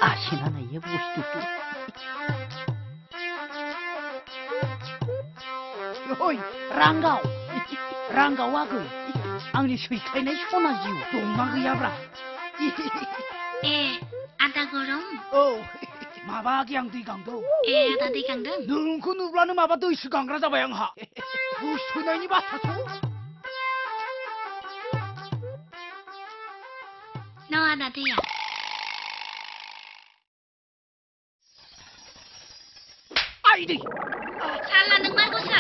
아시나나 예보시도 또. 어이, 랑가오, 랑가와그. 아니 수익하네 쇼나지우 동마그야브라. 아다 그럼? 마바기양 뒤강도. 아다 뒤강도? 너그 누브라는 마바도 있을강그라 잡아양하. 무수나니 바타소. 너 아다 뒤야. 아이디. 살라는 말고서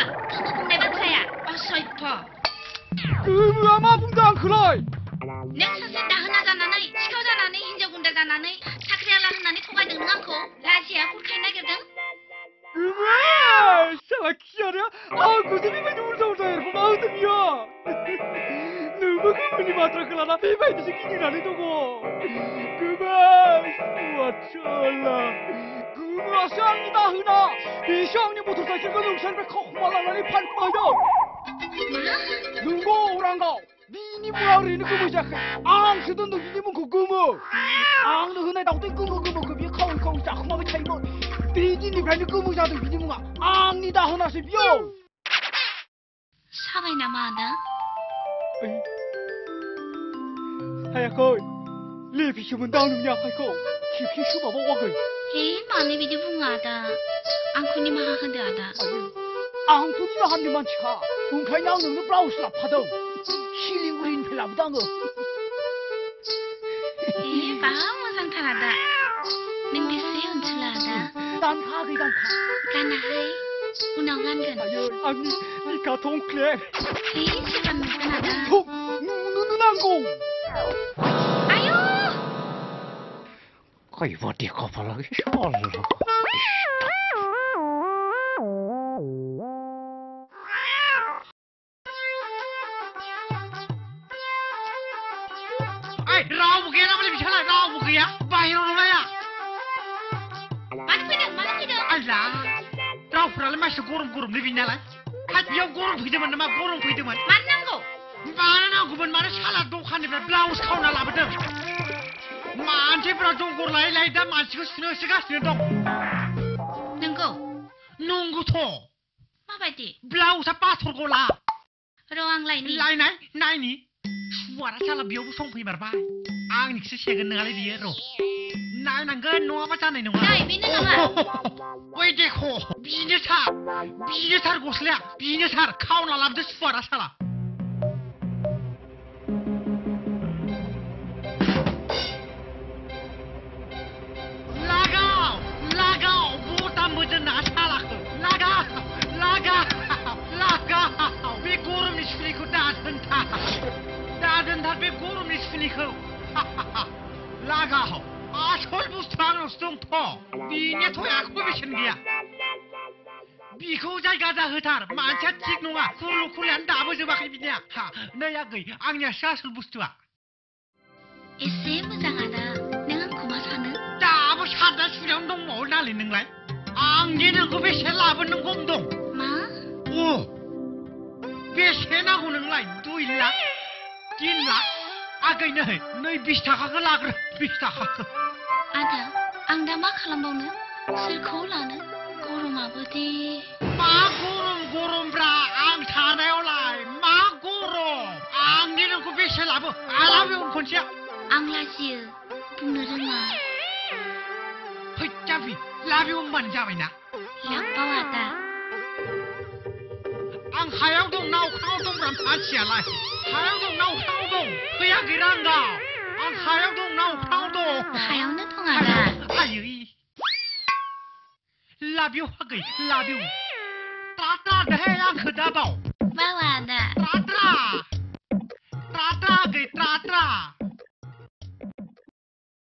누구 내 바타야. 어서 입어. 아마 붕당 그라이. 넥서스다 흔하잖아네. 시커잖아네. 흰저군데잖아네. 사크리알라 흔하네. 토가 늙는 않고. 라지야 굴카이나거든. 살아 기아려. 고집이만 울다 이러고 마우등이야. 누구 그분이 마트라클라나 비바이드 새끼들아니 두고. 그만 수아철라. 그거 쌍이다 흔하. 이 쌍이 모터사이클 그 능선을 커고말라니 판빠져. 누구 오랑가. 니니 뭐하리는 그거 시작해. 앙스던 너희님은 그거뭐. 앙너 흔해 나도 그거 그 비에 카오이 짝마가 차이고. 비디니 밴드 그무자도 비디무가 앙니다 흔하시 비요. 사바이 나마다. 하야코 레비슈면 나누냐 하이코 키피 슈바 먹어그. 많이 비디 붕하다. 앙쿠니 마하 흔들하다. 앙쿠니가 한 대만 치카. 동카이 나오는 브라우스라 파동. 힐링 우린 별나보다고. 바하모 상탈하다. 능비세 운출하다. 난 가기 간 가. 가나하이. 운영한근. 아니 니가 동클레. 시간 못하다. 눈은 안 고. 아유. 거의 어디 거발라기 샬라. 라오부게 나물이 미쳐라 라오부게야 바히로 놀아야 마르피등 알라 라오프라를 마셔 고름 리비냐라 하지요 고름 피드만 나마 고름 피드만 만난고 만나고만 마는 샬라 독한입니다 블라우스 카우나 라버든 만체브라 동고를 라이다 만치고 스너스가 스너동 능구토 마바이디 블라우스 빠토르고라 로앙 라이니 나이니 suara salah biar busong pergi berbai. Angin sesiaga nengalai dia ro. Nai nangga noa macam ni nunga. Nai bini nama. Wei dekho, bini sar gosla, bini sar kau nalam tu suara salah. Lagau, bukan berjenah salah tu. Lagau, bekorum ni suriku dah entah. 다른 답에 고름이 있으니까 라가호 아솔부스타는 수동토 미네 토야 고비신 게야 비코 자가다 흐타르 만차 찍노가 쿨루쿨한 다버즈 바퀴비냐 하 너야 그이 앙냐 샤솔부스트와 에세 무장하다 내가 고마사는 다버 샤다 수령동 뭘 날리는라이 앙게는 그 베셀라버는 공동 마? 오 베세나고는라이 두일라 Kinla, agak ni bistaka ke lager, bistaka. Ada, anda mak kalambau silko lana, gorom apa di? Ma gorom bra, ang thana olai, ma gorom, ang ni aku bisa labu, alam yang konsia. Ang lajir, beneran ma. Hei, tapi labu man jawai na. Lapau ada. Ang hayau dong nau kau dong ram asia lai. Hayau dong nau kau dong, kaya giranga. Ang hayau dong nau kau dong. Hayau na dong ada. Ayu. Labu hagai, labu. Tata deh yang kedabau. Bawa ada. Tata gai tata.